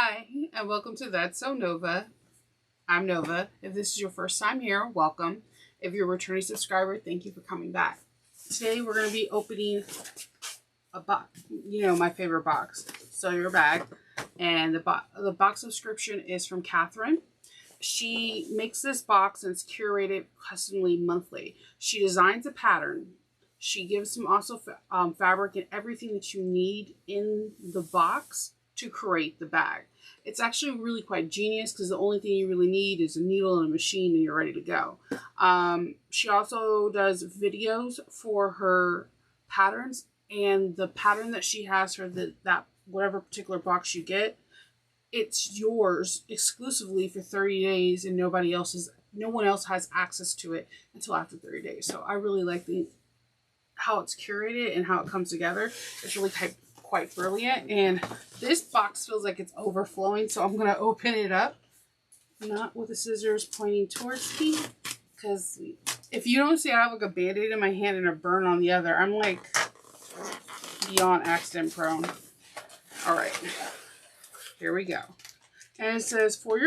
Hi, and welcome to That's So Nova. I'm Nova. If this is your first time here, welcome. If you're a returning subscriber, thank you for coming back. Today we're going to be opening a box, my favorite box, So Your Bag. And the box subscription is from Catherine. She makes this box and it's curated customly monthly. She designs a pattern. She gives some also fabric and everything that you need in the box to create the bag. It's actually really quite genius because the only thing you really need is a needle and a machine and you're ready to go. She also does videos for her patterns, and the pattern that she has for that whatever particular box you get, it's yours exclusively for 30 days and no one else has access to it until after 30 days. So I really like how it's curated and how it comes together. It's really quite brilliant, and this box feels like it's overflowing, so I'm going to open it up, not with the scissors pointing towards me, because if you don't see I have like a band-aid in my hand and a burn on the other, I'm like beyond accident prone. All right, here we go. And it says, thank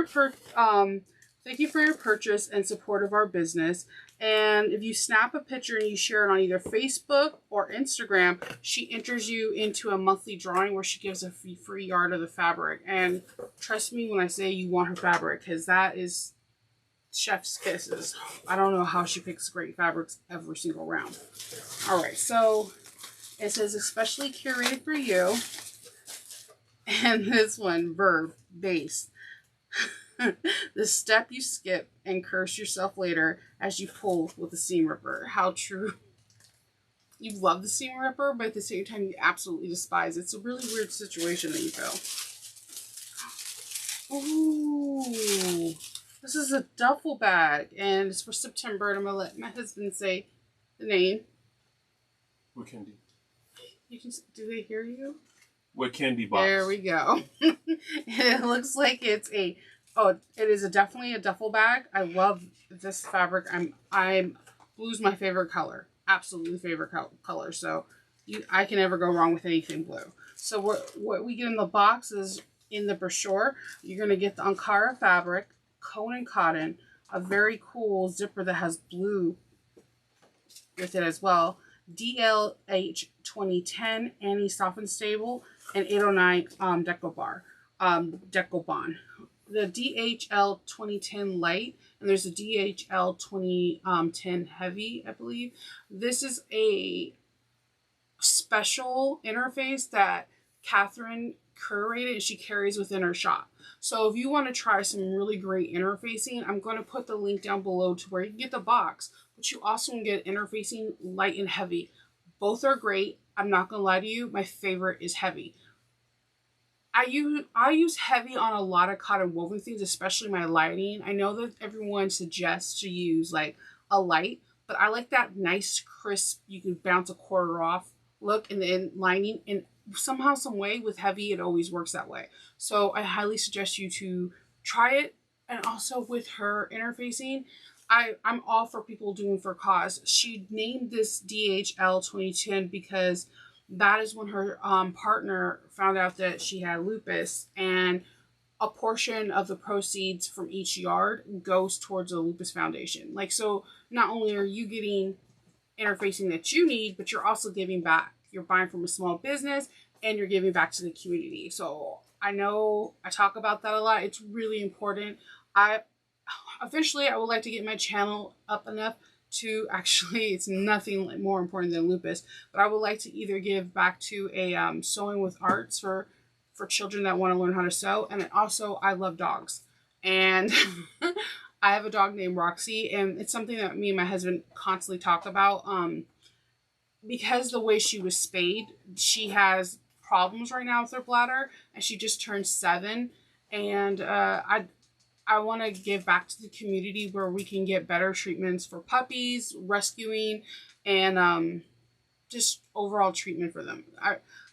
you for your purchase and support of our business. And if you snap a picture and you share it on either Facebook or Instagram, she enters you into a monthly drawing where she gives a free yard of the fabric. And trust me when I say you want her fabric, because that is chef's kisses. I don't know how she picks great fabrics every single round. All right, so it says especially curated for you. And this one, verb, base. The step you skip and curse yourself later as you pull with the seam ripper. How true. You love the seam ripper, but at the same time you absolutely despise it. It's a really weird situation that you feel. Ooh, this is a duffel bag, and it's for September, and I'm going to let my husband say the name. What candy? Do they hear you? What candy box? There we go. It looks like it's it is definitely a duffel bag. I love this fabric. Blue's my favorite color. Absolutely favorite color. So I can never go wrong with anything blue. So what we get in the box is, in the brochure, you're going to get the Ankara fabric, cone and cotton, a very cool zipper that has blue with it as well, DLH2010 anti-soften stable, and 809 Deco Bond. The DLH2010 Light, and there's a DLH2010 Heavy, I believe. This is a special interface that Catherine curated and she carries within her shop. So if you want to try some really great interfacing, I'm going to put the link down below to where you can get the box, but you also can get interfacing light and heavy. Both are great. I'm not going to lie to you. My favorite is heavy. I use heavy on a lot of cotton woven things, especially my lining. I know that everyone suggests to use like a light, but I like that nice, crisp, you can bounce a quarter off look in the lining. And somehow, some way with heavy, it always works that way. So I highly suggest you to try it. And also with her interfacing, I'm all for people doing for cause. She named this DLH2010 because that is when her partner found out that she had lupus, and a portion of the proceeds from each yard goes towards the Lupus Foundation. Like, so not only are you getting interfacing that you need, but you're also giving back. You're buying from a small business and you're giving back to the community. So I know I talk about that a lot. It's really important. Eventually I would like to get my channel up enough to actually, it's nothing more important than lupus, but I would like to either give back to a sewing with arts for children that want to learn how to sew. And also, I love dogs, and I have a dog named Roxy, and it's something that me and my husband constantly talk about. Because the way she was spayed, she has problems right now with her bladder, and she just turned 7, and I want to give back to the community where we can get better treatments for puppies, rescuing, and just overall treatment for them.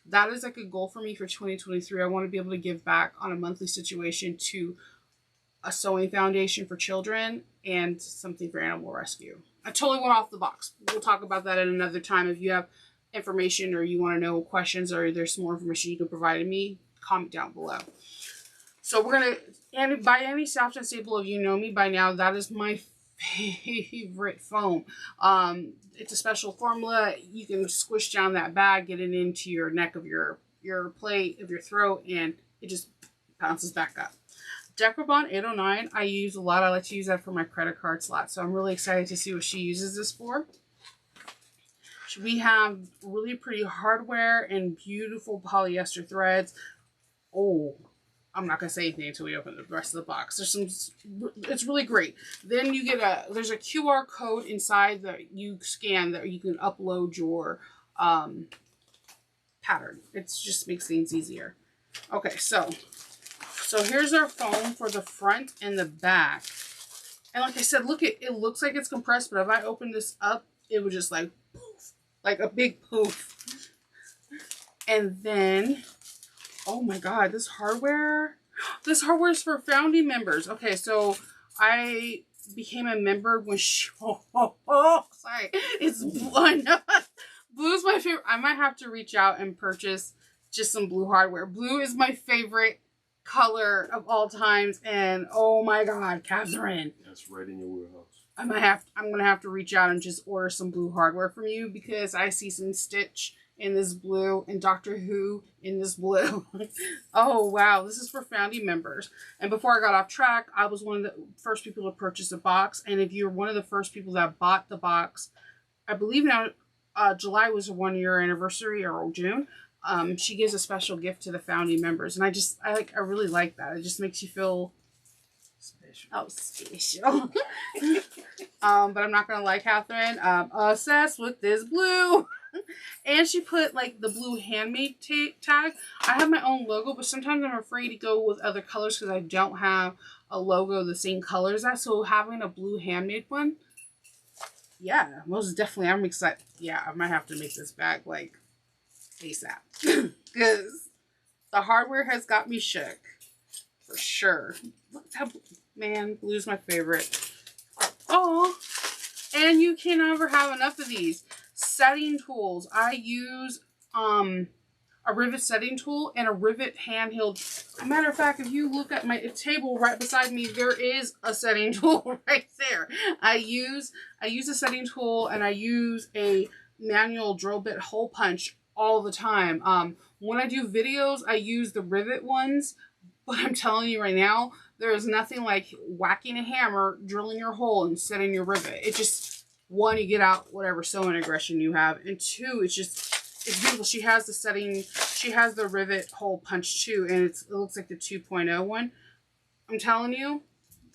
That is like a goal for me for 2023. I want to be able to give back on a monthly situation to a sewing foundation for children and something for animal rescue. I totally went off the box. We'll talk about that at another time. If you have information or you want to know questions or there's some more information you can provide to me, comment down below. So we're going to, and by any soft and staple, if you know me by now, that is my favorite foam. It's a special formula. You can squish down that bag, get it into your neck of your plate, of your throat, and it just bounces back up. Decrabond 809, I use a lot. I like to use that for my credit card slot. So I'm really excited to see what she uses this for. We have really pretty hardware and beautiful polyester threads. Oh, I'm not going to say anything until we open the rest of the box. It's really great. Then you get there's a QR code inside that you scan that you can upload your pattern. It just makes things easier. Okay, so here's our foam for the front and the back. And like I said, look, it looks like it's compressed, but if I open this up, it would just like poof, like a big poof. And then, oh my God, this hardware is for founding members. Okay, so I became a member when sorry, it's blue. Blue's my favorite. I might have to reach out and purchase just some blue hardware. Blue is my favorite color of all times, and oh my God, Catherine, that's right in your wheelhouse. I'm gonna have to reach out and just order some blue hardware from you, because I see some Stitch in this blue and Doctor Who in this blue. Oh wow, this is for founding members. And before I got off track, I was one of the first people to purchase a box, and if you're one of the first people that bought the box, I believe now July was a 1-year anniversary, or June. She gives a special gift to the founding members, and I really like that. It just makes you feel special. Oh, special. But I'm not gonna lie, Catherine. Obsessed with this blue. And she put like the blue handmade tag. I have my own logo, but sometimes I'm afraid to go with other colors because I don't have a logo the same color as that. So having a blue handmade one, yeah, most definitely. I'm excited. Yeah, I might have to make this bag like ASAP, because the hardware has got me shook for sure. Look how, man, blue's my favorite. Oh, and you can never have enough of these setting tools. I use a rivet setting tool and a rivet handheld. Matter of fact, if you look at my table right beside me, there is a setting tool right there. I use a setting tool, and I use a manual drill bit hole punch all the time. When I do videos, I use the rivet ones, but I'm telling you right now, there is nothing like whacking a hammer, drilling your hole, and setting your rivet. It just, one, you get out whatever sewing aggression you have, and two, it's beautiful. She has the setting, she has the rivet hole punch too, and it looks like the 2.0 one. I'm telling you,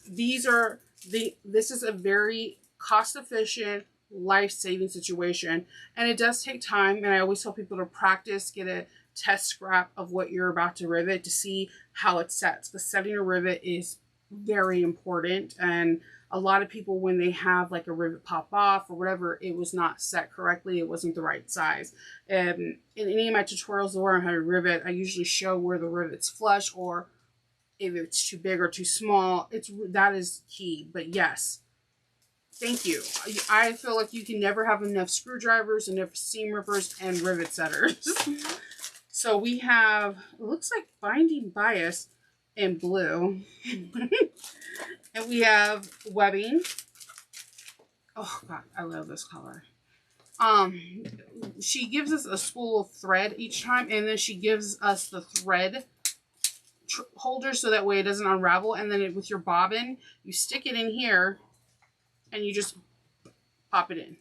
this is a very cost-efficient, life-saving situation, and it does take time. And I always tell people to practice, get a test scrap of what you're about to rivet to see how it sets, because setting a rivet is very important. And a lot of people, when they have like a rivet pop off or whatever, it was not set correctly, it wasn't the right size. In any of my tutorials where I how to rivet, I usually show where the rivet's flush, or if it's too big or too small. That is key. But yes, thank you. I feel like you can never have enough screwdrivers, enough seam rippers, and rivet setters. So we have, it looks like binding bias in blue. And we have webbing. Oh God, I love this color. She gives us a spool of thread each time, and then she gives us the thread holder so that way it doesn't unravel. And then with your bobbin, you stick it in here and you just pop it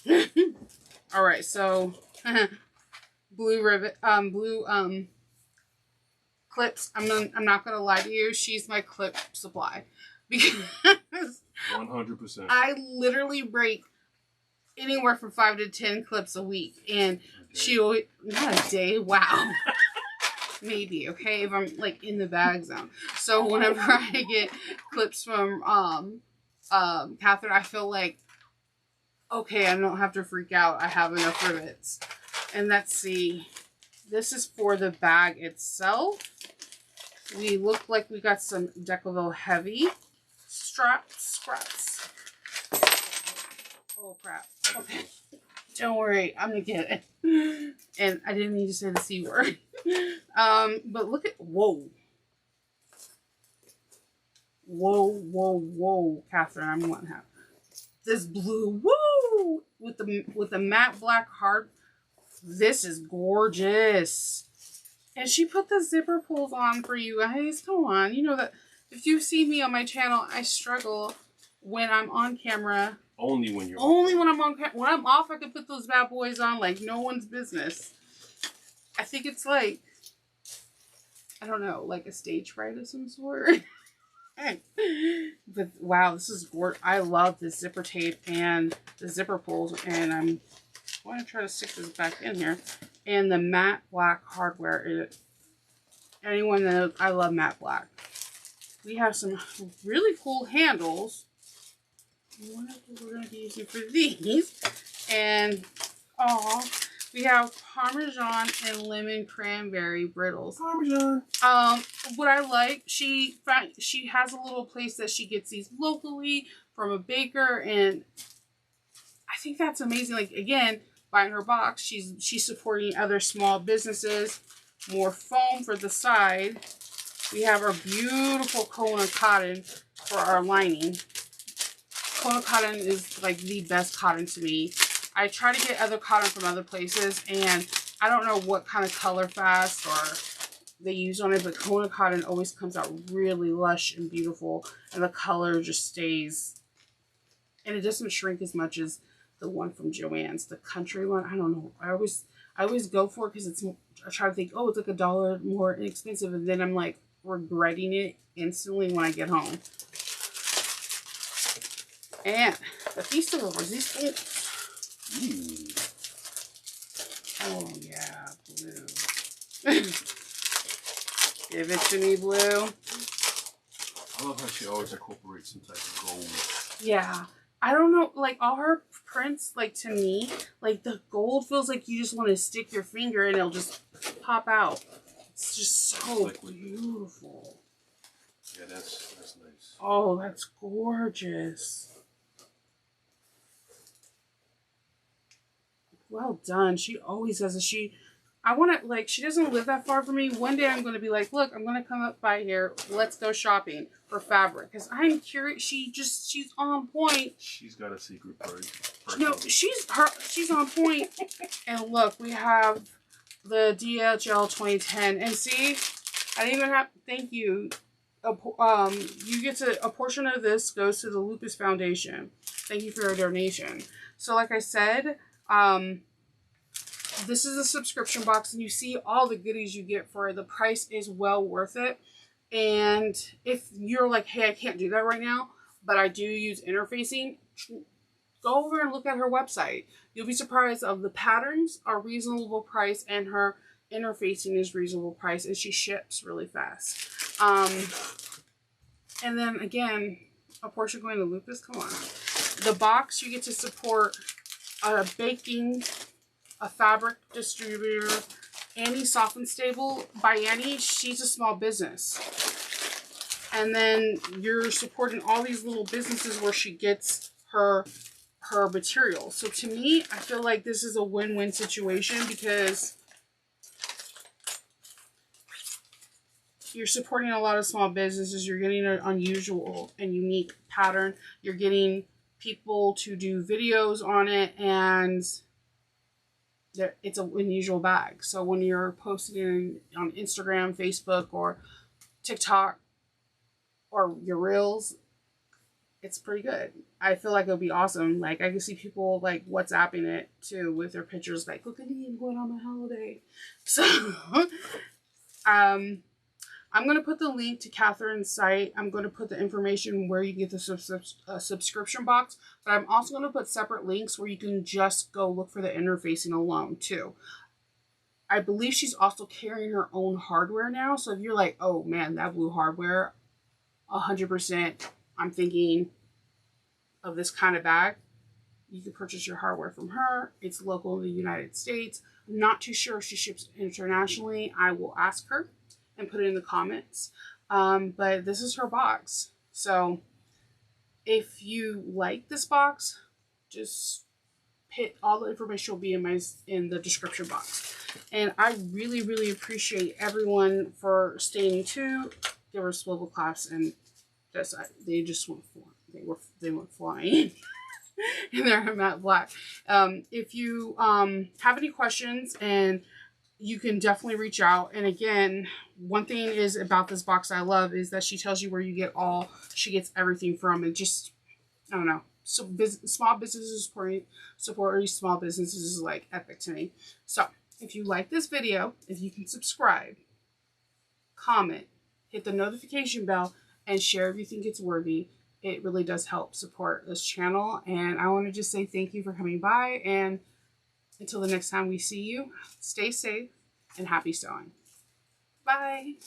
in. All right, so blue rivet, blue clips. I'm not gonna lie to you. She's my clip supply, because 100%. I literally break anywhere from 5 to 10 clips a week, and she always, not a day. Wow. Maybe, okay, if I'm like in the bag zone. So whenever I get clips from Catherine, I feel like, okay, I don't have to freak out. I have enough rivets. And let's see. This is for the bag itself. We look like we got some DLH2010 Heavy scraps. Oh crap. Okay. Don't worry, I'm gonna get it. And I didn't mean to say the C word. But look at, whoa. Whoa, whoa, whoa, Catherine, I'm one half. This blue, woo, with the matte black heart. This is gorgeous. And she put the zipper pulls on for you guys. Come on, you know that if you see me on my channel, I struggle when I'm on camera. Only when you're when I'm on camera. When I'm off, I can put those bad boys on like no one's business. I think it's like, I don't know, like a stage fright of some sort. But wow, this is gorgeous. I love this zipper tape and the zipper pulls, and I'm going to try to stick this back in here. And the matte black hardware. Anyone knows I love matte black. We have some really cool handles. One of what we're going to be using for these. And we have Parmesan and lemon cranberry brittles. Parmesan. What I like, she has a little place that she gets these locally from a baker, and I think that's amazing. Like, again, buying her box, she's supporting other small businesses. More foam for the side. We have our beautiful Kona cotton for our lining. Kona cotton is like the best cotton to me. I try to get other cotton from other places, and I don't know what kind of color fast or they use on it, but Kona cotton always comes out really lush and beautiful, and the color just stays, and it doesn't shrink as much as the one from Joann's, the country one. I don't know. I always go for it because it's, I try to think, oh, it's like $1 more inexpensive, and then I'm like regretting it instantly when I get home. And the piece de resistance. Oh yeah, blue. Give it to me, blue. I love how she always incorporates some type of gold. Yeah. I don't know, like all her prints, like to me, like the gold feels like you just want to stick your finger and it'll just pop out. It's just so beautiful. Yeah, that's nice. Oh, that's gorgeous. Well done. She always does it. I want to, like, she doesn't live that far from me. One day I'm going to be like, look, I'm going to come up by here. Let's go shopping for fabric. Because I'm curious. She's on point. She's got a secret person. No, she's on point. And look, we have the DLH2010. And see, I didn't even have, thank you. You get to, a portion of this goes to the Lupus Foundation. Thank you for your donation. So like I said, this is a subscription box, and you see all the goodies you get for it. The price is well worth it. And if you're like, hey, I can't do that right now, but I do use interfacing, go over and look at her website. You'll be surprised of the patterns are reasonable price, and her interfacing is reasonable price, and she ships really fast. And then again, a portion going to Lupus. Come on. The box, you get to support a baking, a fabric distributor, Annie Soft and Stable. By Annie, she's a small business. And then you're supporting all these little businesses where she gets her material. So to me, I feel like this is a win-win situation because you're supporting a lot of small businesses. You're getting an unusual and unique pattern. You're getting people to do videos on it, and it's an unusual bag. So when you're posting on Instagram, Facebook, or TikTok, or your Reels, it's pretty good. I feel like it'll be awesome. Like, I can see people like WhatsApping it too with their pictures, like, look at me, I'm going on my holiday. So I'm going to put the link to Catherine's site. I'm going to put the information where you get the subscription box. But I'm also going to put separate links where you can just go look for the interfacing alone too. I believe she's also carrying her own hardware now. So if you're like, oh man, that blue hardware, 100%, I'm thinking of this kind of bag, you can purchase your hardware from her. It's local in the United States. I'm not too sure if she ships internationally. I will ask her and put it in the comments. But this is her box. So if you like this box, just hit all the information will be in the description box. And I really, really appreciate everyone for staying tuned. Give her a swivel claps, and They just went they went flying. And they're matte black. If you have any questions, and you can definitely reach out. And again, one thing is about this box I love is that she tells you where she gets everything from. And just, I don't know. So small businesses supporting small businesses is like epic to me. So if you like this video, if you can subscribe, comment, hit the notification bell, and share if you think it's worthy. It really does help support this channel. And I want to just say thank you for coming by. And until the next time we see you, stay safe and happy sewing. Bye.